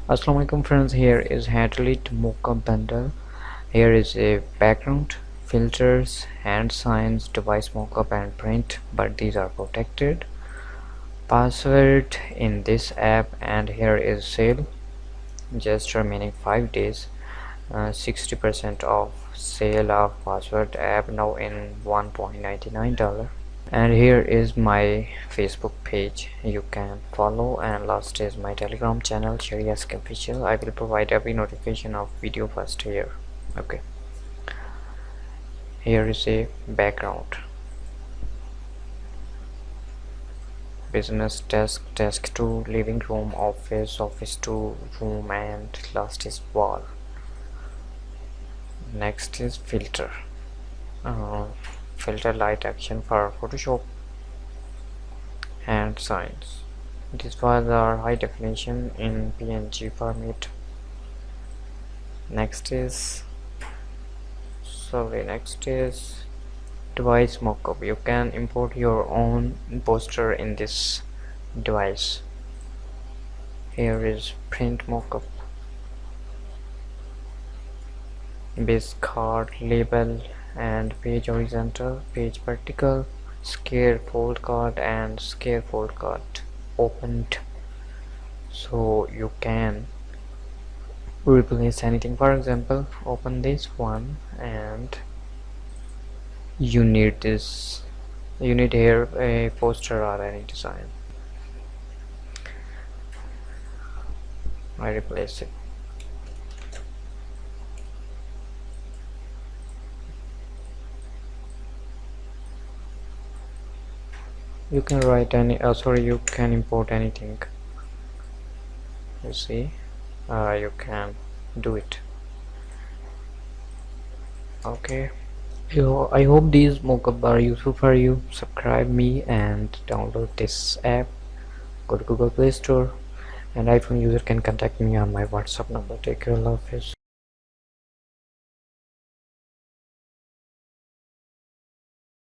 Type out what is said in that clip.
Assalamualaikum friends, here is Handheld Mockup bundle. Here is a background, filters, hand signs, device mockup and print, but these are protected. Password in this app, and here is sale, just remaining 5 days. 60% off sale of password app now in $1.99. And here is my Facebook page, you can follow, and last is my Telegram channel, Sheri official. I will provide every notification of video first here. Okay, here is a background, business desk, desk to living room, office, office to room, and last is wall. Next is filter, filter light action for Photoshop, hand signs. These files are high definition in PNG format. Next is device mockup. You can import your own poster in this device. Here is print mockup, base card, label and page horizontal, page vertical, scare fold card and scare fold card opened, so you can replace anything. For example, open this one and you need here a poster or any design. I replace it. You can write any you can import anything. You see, you can do it. Okay, I hope these mockups are useful for you. Subscribe me and download this app. Go to Google Play Store, and iPhone user can contact me on my WhatsApp number. Take care, love, peace.